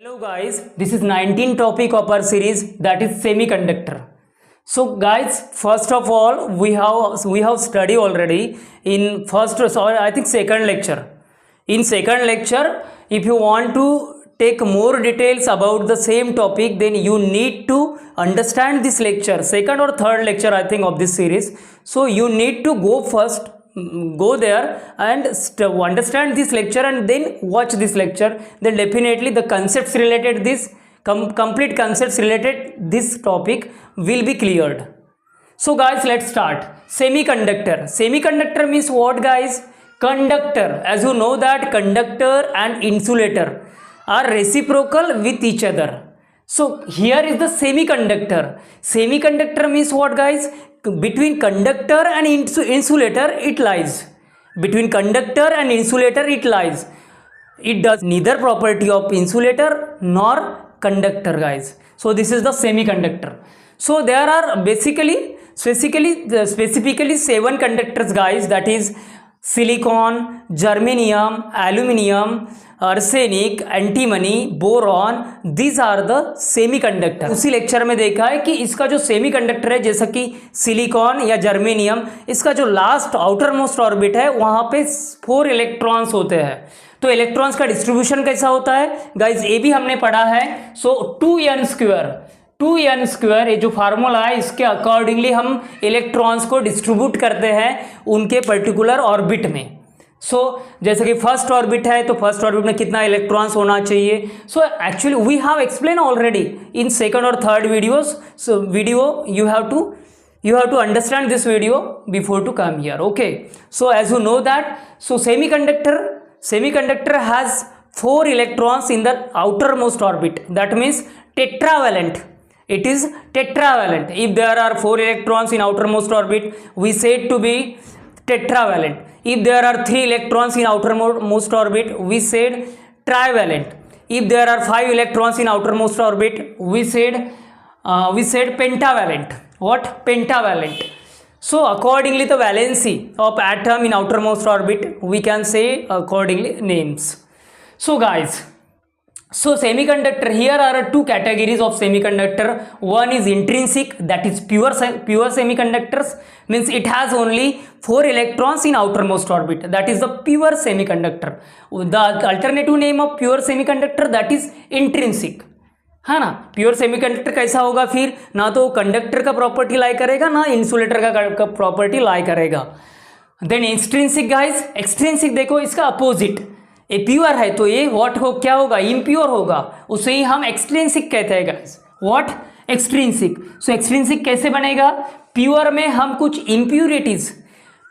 Hello guys, this is 19th topic of our series, that is semiconductor. So guys, first of all we have studied already in first, sorry, I think second lecture. In second lecture, if you want to take more details about the same topic, then you need to understand this lecture, second or third lecture I think of this series. So you need to go there and understand this lecture and then watch this lecture. Then definitely the concepts related this complete concepts related this topic will be cleared. So guys, let's start. Semiconductor means what guys? Conductor. As you know that conductor and insulator are reciprocal with each other. So here is the semiconductor. Semiconductor means what guys? Between conductor and insulator it lies. Between conductor and insulator it lies. It does neither property of insulator nor conductor guys. So this is the semiconductor. So there are specifically 7 conductors guys, that is silicon, germanium, aluminium, arsenic, antimony, boron, these are the semiconductor. उसी lecture में देखा है कि इसका जो semiconductor है जैसा कि सिलिकॉन या जर्मेनियम, इसका जो लास्ट आउटर मोस्ट ऑर्बिट है वहां पे 4 इलेक्ट्रॉन्स होते हैं. तो इलेक्ट्रॉन्स का डिस्ट्रीब्यूशन कैसा होता है गाइज, ये भी हमने पढ़ा है. सो 2n स्क्वायर ये जो फार्मूला है इसके अकॉर्डिंगली हम इलेक्ट्रॉन्स को डिस्ट्रीब्यूट करते हैं उनके पर्टिकुलर ऑर्बिट में. सो जैसे कि फर्स्ट ऑर्बिट है तो फर्स्ट ऑर्बिट में कितना इलेक्ट्रॉन्स होना चाहिए. So actually we have explain already in second और third videos. So video you have to understand this video before to come here. Okay, so as you know that, so semiconductor has 4 electrons in the outermost orbit. That means tetravalent. It is tetravalent. If there are 4 electrons in outermost orbit, we said to be tetravalent. If there are 3 electrons in outermost orbit, we said trivalent. If there are 5 electrons in outermost orbit, we said pentavalent. What? Pentavalent. So accordingly the valency of atom in outermost orbit we can say accordingly names. So guys, so semiconductor, here are 2 categories of semiconductor. One is intrinsic, that is pure semiconductors, means it has only 4 electrons in outermost orbit, that is the pure semiconductor. The alternative name of pure semiconductor, that is intrinsic, है ना. Pure semiconductor कैसा होगा फिर, ना तो conductor का property लाई करेगा ना इंसुलेटर का प्रॉपर्टी लाई करेगा. देन एक्सट्रिंसिक गाइस, एक्सट्रिंसिक देखो इसका अपोजिट. ये प्योर है तो ये व्हाट हो, क्या होगा, इम्प्योर होगा, उसे ही हम एक्सट्रिंसिक कहते हैं guys. What? Extrinsic. So extrinsic कैसे बनेगा? प्योर में हम कुछ इम्प्यूरिटीज,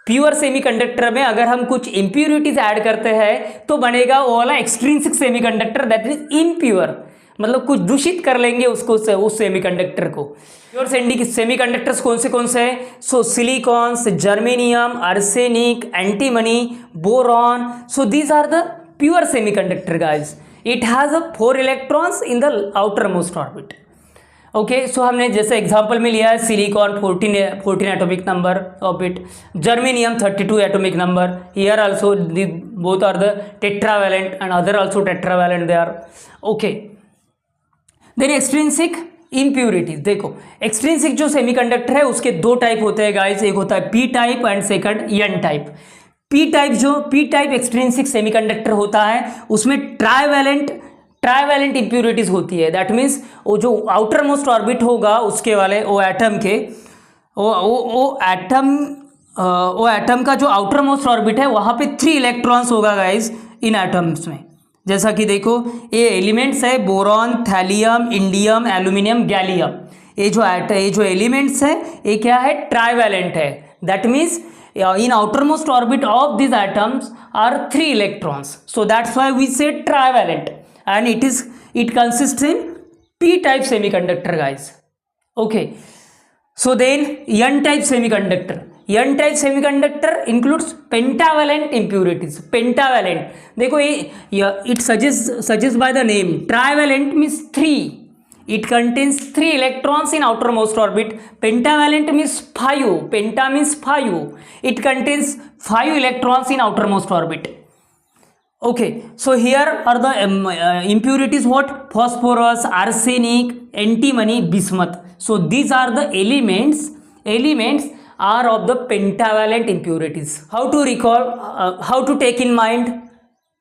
प्योर सेमीकंडक्टर में अगर हम कुछ इम्प्यूरिटीज ऐड करते हैं तो बनेगा वो वाला extrinsic semiconductor, that is impure. मतलब कुछ दूषित कर लेंगे उसको, उस सेमीकंडक्टर को. प्योर सेमीकंडक्टर्स कौन से हैं? So silicon, germanium, arsenic, antimony, boron. So these are the pure semiconductor guys. It has 4 electrons in the outer most orbit. Okay, so हमने जैसे एग्जांपल में लिया है silicon 14 atomic number of it, germanium 32 atomic number. Here also both are the tetravalent and other also tetravalent they are. Okay, then extrinsic impurities. देखो extrinsic जो semiconductor है उसके 2 type होते हैं गाइस, एक होता है P type and second N type. P type extrinsic semiconductor होता है उसमें ट्राइवैलेंट इम्प्यूरिटीज होती है. दैट मीन्स वो जो आउटर मोस्ट ऑर्बिट होगा उसके वाले वो एटम के वो एटम का जो आउटर मोस्ट ऑर्बिट है वहाँ पे 3 इलेक्ट्रॉन्स होगा गाइस इन एटम्स में. जैसा कि देखो ये एलिमेंट्स है boron, thallium, indium, aluminium, gallium. ये जो एलिमेंट्स है ये क्या है? ट्राइवैलेंट है. That means in outermost orbit of these atoms are 3 electrons. So that's why we say trivalent, and it consists in p-type semiconductor guys. Okay, so then n-type semiconductor includes pentavalent impurities. Pentavalent, देखो ये it suggests by the name. Trivalent means 3. It contains 3 electrons in outermost orbit. Pentavalent means 5. Penta means 5. It contains 5 electrons in outermost orbit. Okay, so here are the impurities. What? Phosphorus, arsenic, antimony, bismuth. So these are the elements are of the pentavalent impurities. How to recall, how to take in mind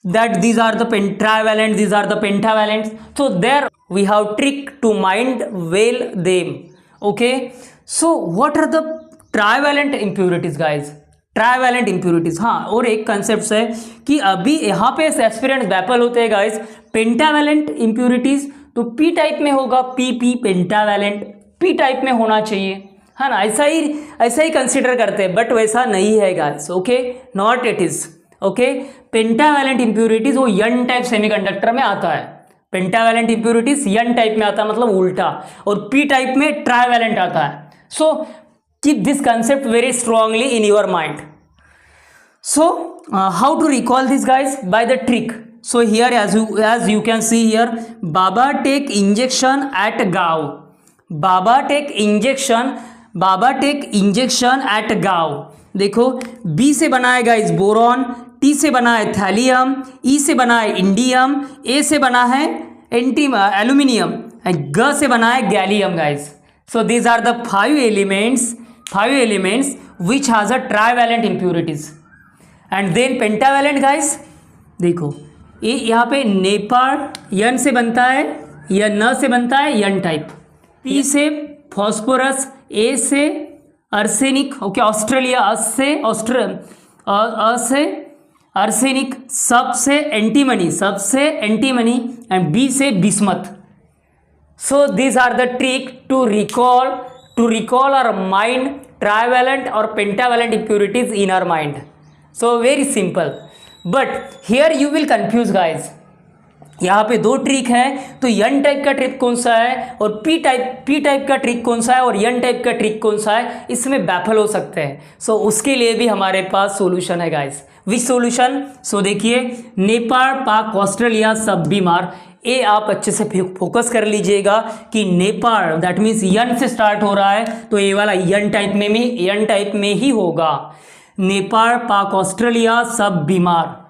that these are the trivalent, these are the pentavalents. So there we have trick to mind well them. Okay, so what are the trivalent impurities guys? Trivalent impurities, हाँ, और एक concept है कि अभी यहाँ पे aspirants बैपल होते हैं गाइस, पेंटावैलेंट इम्प्योरिटीज तो पी टाइप में होगा, पी पेंटावैलेंट पी टाइप में होना चाहिए, है ना, ऐसा ही कंसिडर करते हैं, बट वैसा नहीं है guys. Okay, not it is. Okay, pentavalent impurities वो एन टाइप सेमीकंडक्टर में आता है. पेंटावैलेंट इम्प्योरिटीज एन टाइप में आता है, मतलब उल्टा, और पी टाइप में ट्राइवैलेंट आता है. सो keep this concept very strongly in your mind. So how to recall this guys? By the trick. So here as you can see here, Baba take injection at Gav. Baba take injection at Gav. देखो, B से बना है guys boron, T से बना है thallium, E से बना है इंडियम, A से बना है एल्यूमिनियम, G से बना है gallium guys. So these are the five elements which has a trivalent impurities. And then pentavalent guys, देखो ये यहाँ पे नेपाल एन से बनता है या न से बनता है, एन टाइप. पी से फॉस्फोरस, ए से अर्सेनिक, ओके, ऑस्ट्रेलिया, अ से अर्सेनिक, सब से एंटीमनी, एंड बी से bismuth. So these are the trick to recall our mind trivalent or pentavalent impurities in our mind. So very simple, but here you will confuse guys. यहाँ पे दो trick है, तो N type का trick कौन सा है और पी टाइप का ट्रिक कौन सा है और एन टाइप का ट्रिक कौन सा है, इसमें बैफल हो सकते हैं. सो उसके लिए भी हमारे पास सॉल्यूशन है गाइस. विच सॉल्यूशन? सो देखिए, नेपाल, पाक, ऑस्ट्रेलिया सब बीमार. ए आप अच्छे से फोकस कर लीजिएगा कि नेपाल दैट मीन्स एन से स्टार्ट हो रहा है, तो ये वाला एन टाइप में ही होगा. नेपाल, पाक, ऑस्ट्रेलिया सब बीमार.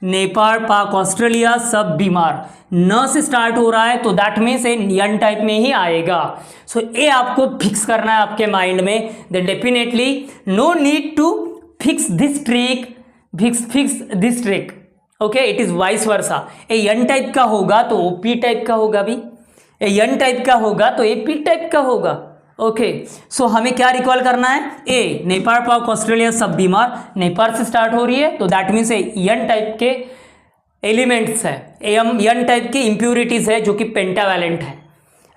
नेपाल, पाक, ऑस्ट्रेलिया सब बीमार. न से स्टार्ट हो रहा है तो दैट मीन्स एन टाइप में ही आएगा. सो ये आपको फिक्स करना है आपके माइंड में. Then definitely no need to fix this trick. Okay, it is vice versa. A N type का होगा तो वो पी टाइप का होगा भी, ए एन टाइप का होगा तो ए पी टाइप का होगा. ओके, सो हमें क्या रिकॉल करना है? ए नेपाल, पाक, ऑस्ट्रेलिया सब बीमार, नेपाल से स्टार्ट हो रही है तो दैट मीन्स एन टाइप के एलिमेंट्स है, एन टाइप की इंप्यूरिटीज है जो कि पेंटावैलेंट है.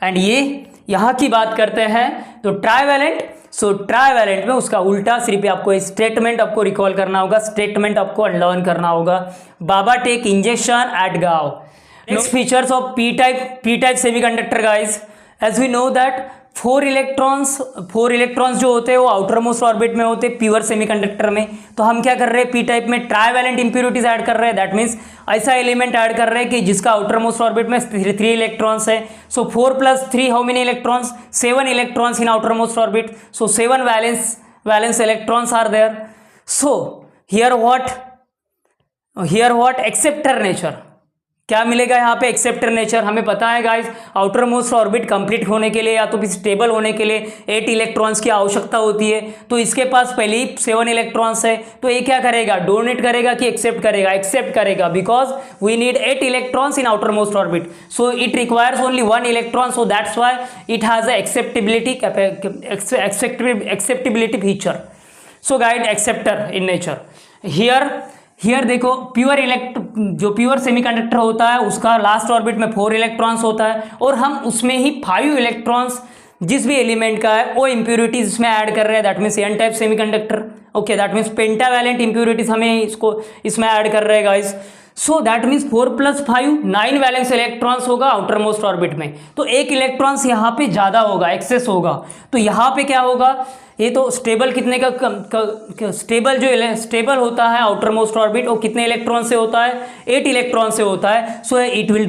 एंड ये यहाँ की बात करते हैं तो ट्राइवैलेंट. सो ट्राइवैलेंट में उसका उल्टा, सिर्फ आपको स्टेटमेंट आपको रिकॉल करना होगा, स्टेटमेंट आपको अनलर्न करना होगा. बाबा टेक इंजेक्शन एट गांव. Next features of P type semiconductor guys, as we know that four electrons जो होते हैं वो आउटर मोस्ट ऑर्बिट में होते हैं प्योर सेमीकंडक्टर में. तो हम क्या कर रहे हैं? पी टाइप में ट्राइवैलेंट इंप्योरिटीज ऐड कर रहे हैं. दैट मीन्स ऐसा एलिमेंट ऐड कर रहे हैं कि जिसका आउटर मोस्ट ऑर्बिट में 3 इलेक्ट्रॉन्स है. So 4 + 3 how many electrons? 7 electrons in outer most orbit. So 7 valence electrons are there. So here what acceptor nature. क्या मिलेगा यहाँ पे? Acceptor nature. हमें पता है guys, outer most orbit complete होने के लिए या तो स्टेबल होने के लिए 8 इलेक्ट्रॉन्स की आवश्यकता होती है. तो इसके पास पहले ही 7 इलेक्ट्रॉन्स है, तो ये क्या करेगा? डोनेट करेगा कि एक्सेप्ट करेगा? एक्सेप्ट करेगा, because we need 8 electrons in outer most orbit. So it requires only 1 electron. So that's why it has a acceptability feature. So guys acceptor in nature. Here देखो, जो प्योर सेमीकंडक्टर होता है उसका last orbit में 4 electrons होता है, और हम उसमें ही 5 इलेक्ट्रॉन्स जिस भी एलिमेंट का है वो इंप्योरिटीज इसमें ऐड कर रहे हैं. That means N type semiconductor. Okay, that means pentavalent impurities हमें इसमें ऐड कर रहे हैं guys. So that means 4 + 5 9 valence electrons होगा आउटर मोस्ट ऑर्बिट में. तो एक इलेक्ट्रॉन्स यहाँ पे ज़्यादा होगा, एक्सेस होगा. तो यहाँ पे क्या होगा? ये तो स्टेबल कितने का स्टेबल होता है आउटर मोस्ट ऑर्बिट, और कितने इलेक्ट्रॉन से होता है? 8 इलेक्ट्रॉन से होता है. So it will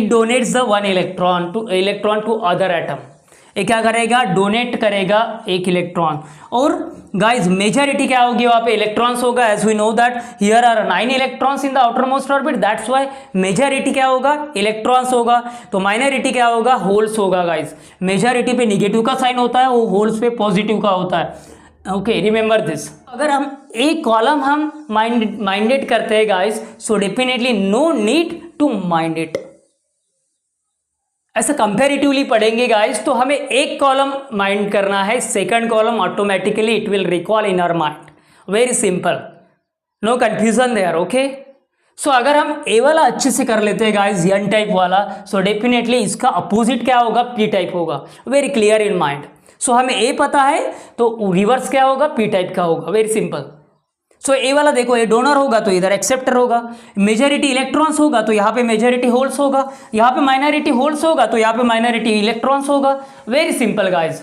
donates the 1 electron to other atom. ये क्या करेगा, डोनेट करेगा एक इलेक्ट्रॉन। और गाइज मेजॉरिटी क्या होगी वहाँ पे, इलेक्ट्रॉन्स होगा। As we know that here are 9 electrons in the outer most orbit, that's why majority क्या होगा, इलेक्ट्रॉन्स होगा। तो माइनॉरिटी क्या होगा, होल्स होगा। गाइज मेजॉरिटी पे निगेटिव का साइन होता है, वो होल्स पे पॉजिटिव का होता है। Okay, remember this. अगर हम एक कॉलम हम माइंडेड करते हैं guys, so definitely no need to mind it. ऐसा कंपैरेटिवली पढ़ेंगे गाइस, तो हमें एक कॉलम माइंड करना है, second column automatically it will recall in our mind. Very simple, no confusion there. Okay, so अगर हम ए वाला अच्छे से कर लेते हैं गाइस, एन टाइप वाला, सो डेफिनेटली इसका अपोजिट क्या होगा, पी टाइप होगा। Very clear in mind. So हमें ए पता है तो रिवर्स क्या होगा, पी टाइप का होगा। Very simple. सो ए वाला देखो, ए डोनर होगा तो इधर एक्सेप्टर होगा, मेजॉरिटी इलेक्ट्रॉन्स होगा तो यहाँ पे मेजॉरिटी होल्स होगा, यहाँ पे माइनॉरिटी होल्स होगा तो यहाँ पे माइनॉरिटी इलेक्ट्रॉन्स होगा। Very simple guys.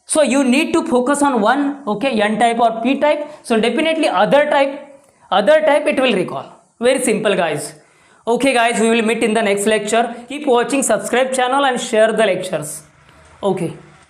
So you need to focus on one, okay, N type और P type. So definitely other type it will recall. Very simple guys. Okay guys, we will meet in the next lecture. Keep watching, subscribe channel and share the lectures. Okay.